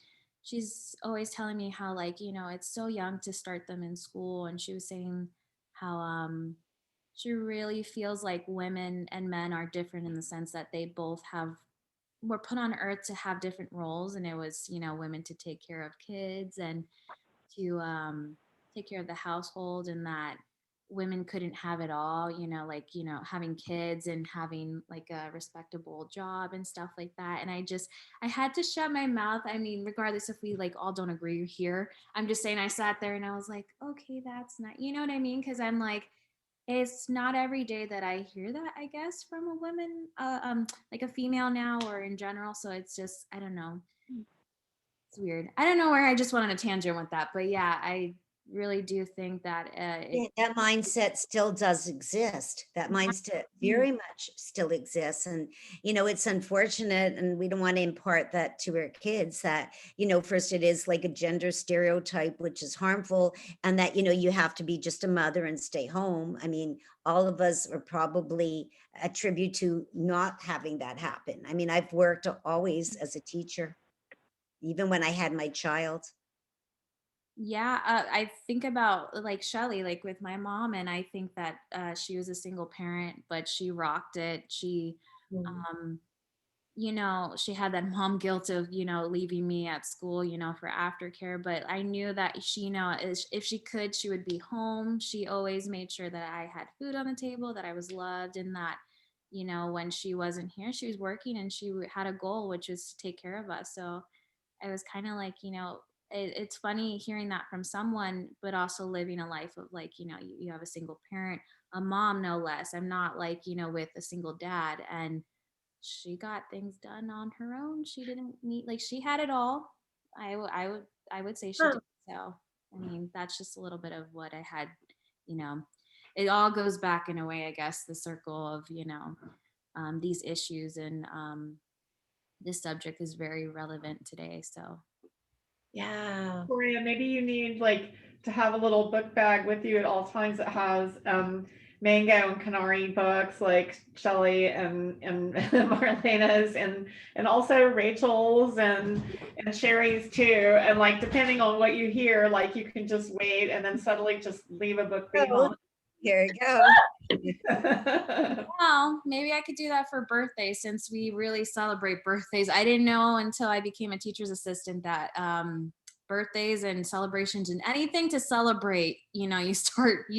S7: she's always telling me how, like, it's so young to start them in school. And she was saying how she really feels like women and men are different in the sense that they both were put on earth to have different roles. And it was, women to take care of kids and to take care of the household, and that women couldn't have it all, like, having kids and having like a respectable job and stuff like that. And I had to shut my mouth. I mean, regardless if we like all don't agree here, I'm just saying, I sat there and I was like, okay, that's not, you know what I mean? Because I'm like, it's not every day that I hear that, I guess, from a woman, like a female now, or in general. So it's just, I don't know. It's weird. I don't know where I just went on a tangent with that, but yeah, I really do think that
S3: That mindset still does exist. That mindset very much still exists. And, it's unfortunate, and we don't want to impart that to our kids, that, first it is like a gender stereotype, which is harmful, and that, you have to be just a mother and stay home. I mean, all of us are probably attribute to not having that happen. I mean, I've worked always as a teacher, even when I had my child.
S7: yeah, I think about like Shelly, like with my mom, and I think that she was a single parent, but she rocked it. She, she had that mom guilt of, leaving me at school, for aftercare. But I knew that she, if she could, she would be home. She always made sure that I had food on the table, that I was loved, and that, when she wasn't here, she was working, and she had a goal, which was to take care of us. So I was kind of like, it's funny hearing that from someone, but also living a life of like, you have a single parent, a mom, no less. I'm not like, with a single dad, and she got things done on her own. She didn't need, like, she had it all. I would say she
S1: Huh.
S7: did. So, I mean, that's just a little bit of what I had, you know, it all goes back in a way, I guess, the circle of, these issues, and this subject is very relevant today. So,
S1: Yeah.
S6: Gloria, maybe you need like to have a little book bag with you at all times that has Mango and Canary books like Shelly and Marlena's and also Rachel's and Sherry's too. And like depending on what you hear, like you can just wait and then suddenly just leave a book behind.
S3: Here you go.
S7: well, maybe I could do that for birthday, since we really celebrate birthdays. I didn't know until I became a teacher's assistant that birthdays and celebrations and anything to celebrate, you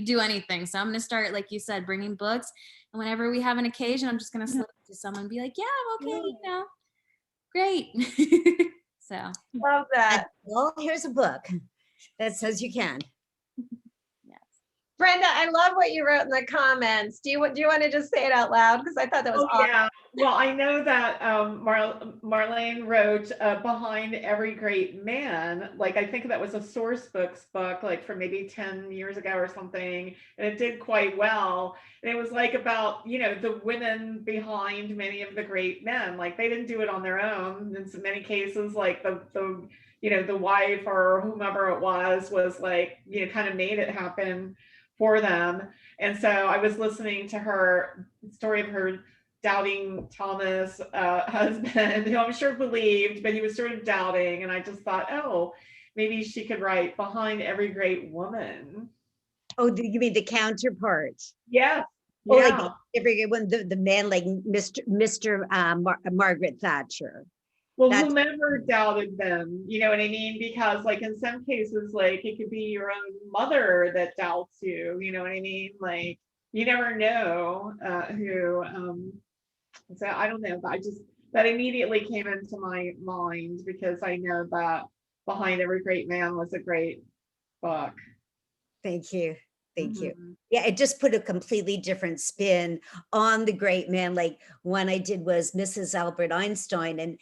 S7: do anything. So I'm going to start, like you said, bringing books. And whenever we have an occasion, I'm just going to slip it to someone and be like, yeah, I'm okay, great. So.
S1: Love that.
S3: Well, here's a book that says you can.
S1: Brenda, I love what you wrote in the comments. Do you want to just say it out loud? Because I thought that was awesome.
S6: Yeah. Well, I know that Marlene wrote Behind Every Great Man. Like, I think that was a Source Books book, like from maybe 10 years ago or something. And it did quite well. And it was like about, the women behind many of the great men. Like, they didn't do it on their own. In many cases, like the wife or whomever it was like, kind of made it happen for them. And so I was listening to her story of her doubting Thomas husband, who I'm sure believed, but he was sort of doubting. And I just thought, oh, maybe she could write Behind Every Great Woman.
S3: Oh, do you mean the counterpart?
S6: Yeah.
S3: Oh, like every great one, the man like Mr. Margaret Thatcher.
S6: Well, whomever doubted them, you know what I mean? Because like in some cases, like it could be your own mother that doubts you, you know what I mean? Like you never know who, so I don't know, but that immediately came into my mind because I know that Behind Every Great Man was a great book.
S3: Thank you. Thank you. Yeah, it just put a completely different spin on the great man. Like one I did was Mrs. Albert Einstein. And,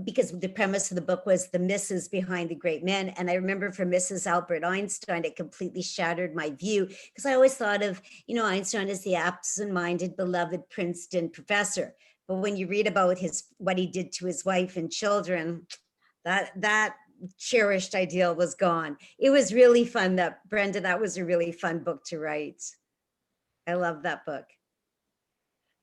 S3: because the premise of the book was the Mrs. behind the great men. And I remember for Mrs. Albert Einstein, it completely shattered my view because I always thought of, Einstein as the absent-minded, beloved Princeton professor. But when you read about what he did to his wife and children, that cherished ideal was gone. It was really fun. Brenda, that was a really fun book to write. I love that book.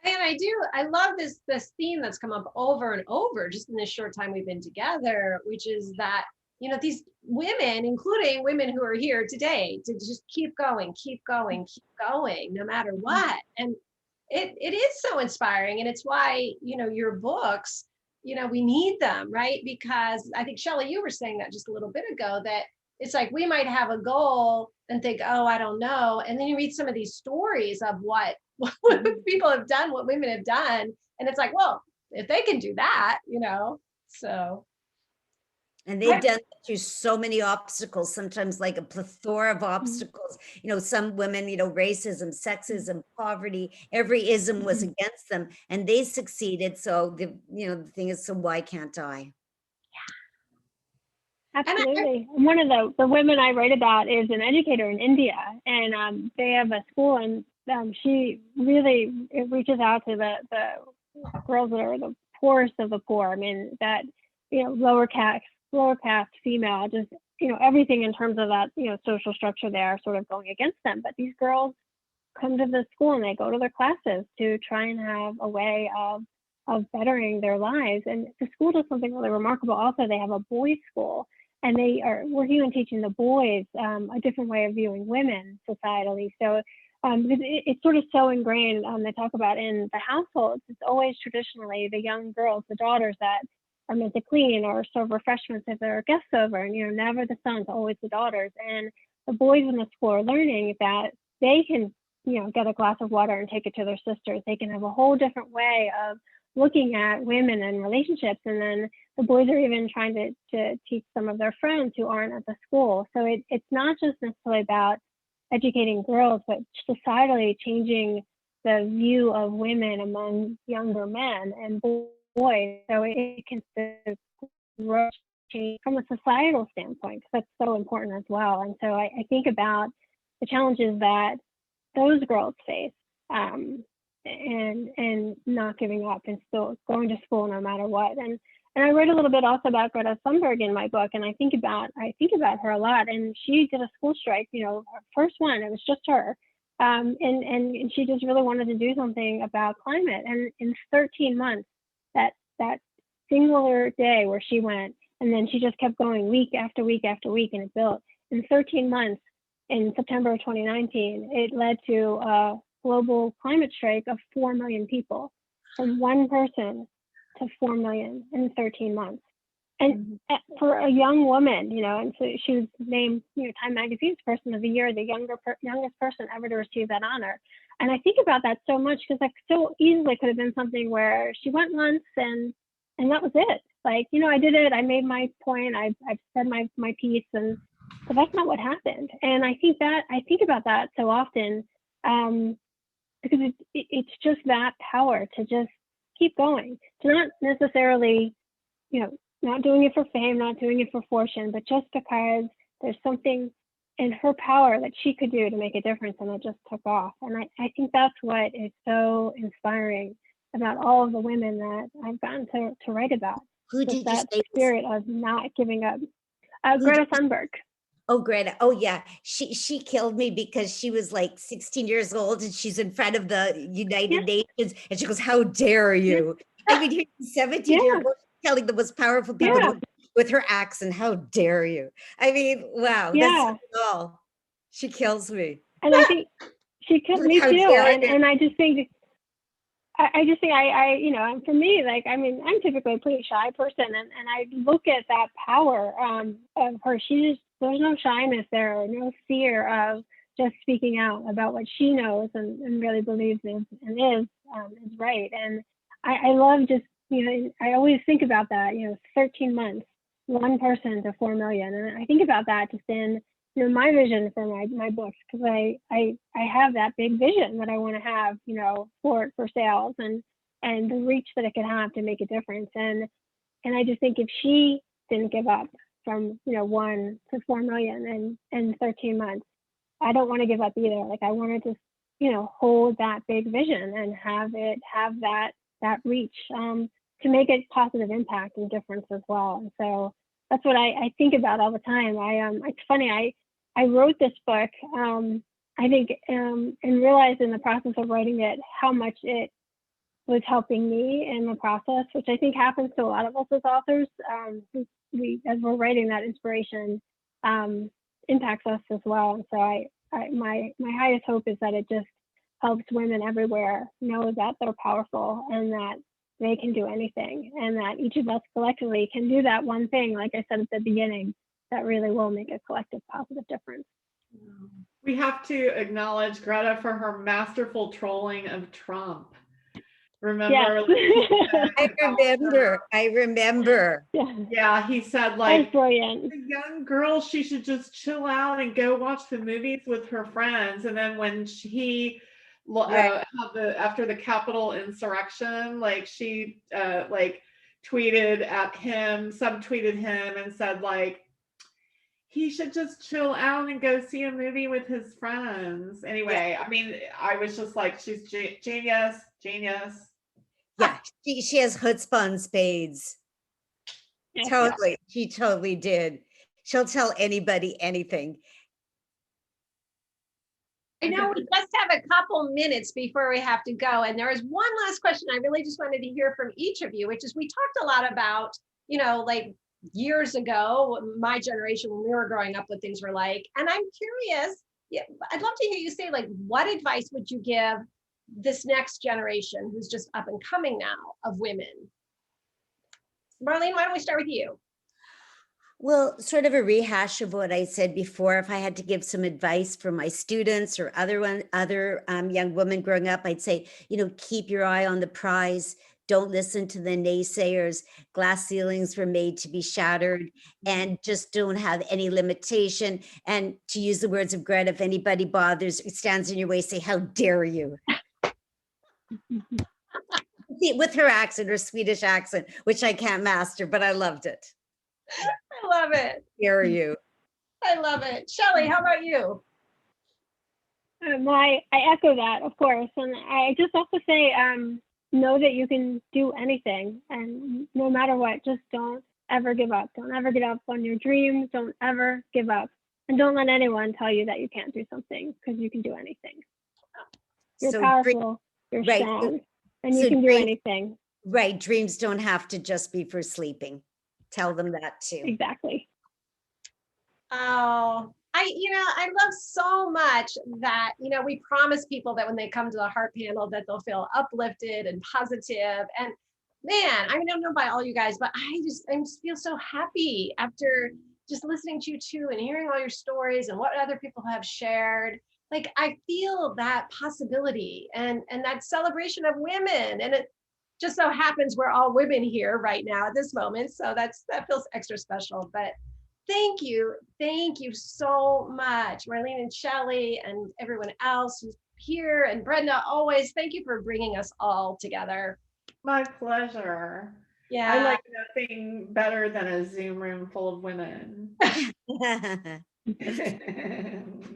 S1: And I love this theme that's come up over and over just in this short time we've been together, which is that, these women, including women who are here today, to just keep going, no matter what. And it is so inspiring. And it's why, your books, we need them, right? Because I think, Shelly, you were saying that just a little bit ago, that it's like we might have a goal and think, oh, I don't know. And then you read some of these stories of what people have done, what women have done. And it's like, well, if they can do that, so.
S3: And they've done through so many obstacles, sometimes like a plethora of obstacles. Some women, racism, sexism, poverty, every ism was against them and they succeeded. So the thing is, so why can't I?
S2: Yeah. Absolutely. One of the women I write about is an educator in India, and they have a school, and she really reaches out to the girls that are the poorest of the poor. I mean, that, lower caste female, just, everything in terms of that, social structure there sort of going against them. But these girls come to the school and they go to their classes to try and have a way of bettering their lives. And the school does something really remarkable. Also, they have a boys' school, and they are working on teaching the boys a different way of viewing women societally. So it's sort of so ingrained. They talk about in the households, it's always traditionally the young girls, the daughters, that are meant to clean or serve refreshments if there are guests over, and never the sons, always the daughters. And the boys in the school are learning that they can, get a glass of water and take it to their sisters. They can have a whole different way looking at women and relationships. And then the boys are even trying to teach some of their friends who aren't at the school. So it's not just necessarily about educating girls, but societally changing the view of women among younger men and boys. So it can change from a societal standpoint, because that's so important as well. And so I think about the challenges that those girls face, and not giving up and still going to school no matter what. And I wrote a little bit also about Greta Thunberg in my book, and I think about her a lot. And she did a school strike, her first one. It was just her, and she just really wanted to do something about climate. And in 13 months, that singular day where she went, and then she just kept going week after week after week, and it built. In 13 months, in September of 2019, it led to a global climate strike of 4 million people, from one person to 4 million in 13 months. And for a young woman, and so she was named, Time Magazine's Person of the Year, the youngest person ever to receive that honor. And I think about that so much, because that so easily could have been something where she went once and that was it. Like, I did it, I made my point, I've said my piece, but that's not what happened. And I think about that so often, because it's just that power to just keep going, to not necessarily, not doing it for fame, not doing it for fortune, but just because there's something in her power that she could do to make a difference, and it just took off. And I think that's what is so inspiring about all of the women that I've gotten to write about.
S3: Who did you
S2: that
S3: say?
S2: Spirit of not giving up. Greta Thunberg.
S3: Oh, Greta. Oh, yeah. She killed me, because she was like 16 years old, and she's in front of the United Nations, and she goes, "How dare you?" I mean, here's 17-year-old telling the most powerful people with her accent, "How dare you?" I mean, wow. That's all. She kills me.
S2: And I think she killed me too. And I just think, for me, like, I mean, I'm typically a pretty shy person, and I look at that power of her. There's no shyness there, or no fear of just speaking out about what she knows and really believes in and is right. And I love just, I always think about that, 13 months, one person to 4 million. And I think about that just in, my vision for my books, because I have that big vision that I want to have, for sales and the reach that it could have to make a difference. And I just think if she didn't give up from 1 to 4 million in 13 months, I don't want to give up either. Like, I want to just hold that big vision and have that reach to make a positive impact and difference as well. And so that's what I think about all the time. It's funny, I wrote this book, I think, and realized in the process of writing it how much it was helping me in the process, which I think happens to a lot of us as authors. As we're writing, that inspiration impacts us as well. And so my highest hope is that it just helps women everywhere know that they're powerful and that they can do anything, and that each of us collectively can do that one thing, like I said at the beginning, that really will make a collective positive difference.
S6: We have to acknowledge Greta for her masterful trolling of Trump. Remember?
S3: Yes. I remember.
S6: Yeah, he said, like,
S2: brilliant.
S6: The young girl, she should just chill out and go watch the movies with her friends. And then when he after the Capitol insurrection, like, she tweeted at him, subtweeted him, and said, like, he should just chill out and go see a movie with his friends. Anyway, I mean, I was just like, she's genius.
S3: Yeah, she has chutzpah in spades. Totally. She totally did. She'll tell anybody anything.
S1: I know we just have a couple minutes before we have to go. And there is one last question I really just wanted to hear from each of you, which is, we talked a lot about, like, years ago, my generation, when we were growing up, what things were like. And I'm curious, I'd love to hear you say, like, what advice would you give this next generation who's just up and coming now of women? Marlene, why don't we start with you?
S3: Well, sort of a rehash of what I said before. If I had to give some advice for my students or other young women growing up, I'd say, keep your eye on the prize. Don't listen to the naysayers. Glass ceilings were made to be shattered, and just don't have any limitation. And to use the words of Greta, if anybody stands in your way, say, how dare you? With her accent, her Swedish accent, which I can't master, but I loved it.
S1: I love it.
S3: Dare you?
S1: I love it. Shelly, how about you?
S2: I echo that, of course. And I just also say, know that you can do anything, and no matter what, just don't ever give up. Don't ever give up on your dreams. Don't ever give up. And don't let anyone tell you that you can't do something, because you can do anything. You're powerful, you're strong, and you can do anything.
S3: Right. Dreams don't have to just be for sleeping. Tell them that too.
S2: Exactly.
S1: Oh, I love so much that, we promise people that when they come to the heart panel that they'll feel uplifted and positive. And man, I don't know about all you guys, but I just feel so happy after just listening to you too and hearing all your stories and what other people have shared. Like, I feel that possibility and that celebration of women. And it just so happens we're all women here right now at this moment. So that feels extra special. But thank you so much, Marlene and Shelly and everyone else who's here, and Brenda, always. Thank you for bringing us all together.
S6: My pleasure.
S1: Yeah.
S6: I like nothing better than a Zoom room full of women.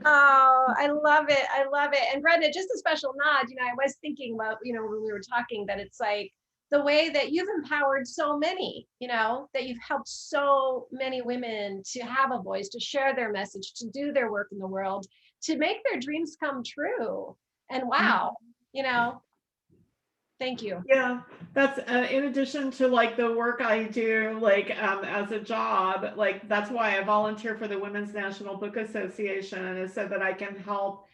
S1: Oh, I love it. I love it. And Brenda, just a special nod. I was thinking about, when we were talking, that it's like the way that you've empowered so many, that you've helped so many women to have a voice, to share their message, to do their work in the world, to make their dreams come true. And wow, thank you.
S6: Yeah, that's in addition to like the work I do, like as a job, like that's why I volunteer for the Women's National Book Association, is so that I can help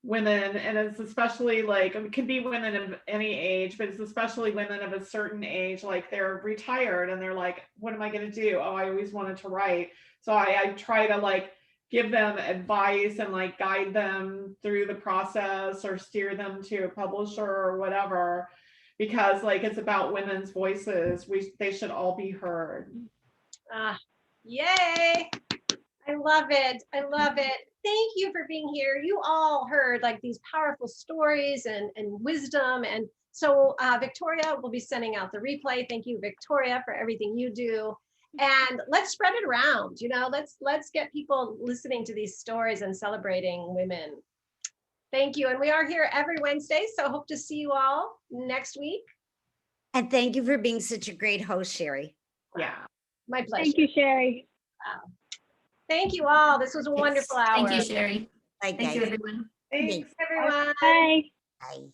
S6: women. And it's especially like, it can be women of any age, but it's especially women of a certain age, like they're retired and they're like, what am I going to do? Oh, I always wanted to write. So I try to like give them advice and like guide them through the process, or steer them to a publisher or whatever, because like it's about women's voices. They should all be heard.
S1: Yay. I love it. I love it. Thank you for being here. You all heard like these powerful stories and wisdom. And so Victoria will be sending out the replay. Thank you, Victoria, for everything you do. And let's spread it around. Let's get people listening to these stories and celebrating women. Thank you. And we are here every Wednesday, so hope to see you all next week.
S3: And thank you for being such a great host, Sherry.
S6: Yeah.
S1: My pleasure.
S2: Thank you, Sherry.
S1: Wow. Thank you all. This was a wonderful hour.
S5: Thank you, Sherry.
S3: Bye,
S5: Thank you,
S3: guys.
S5: everyone.
S6: Thanks,
S1: everyone.
S2: Bye.
S3: Bye.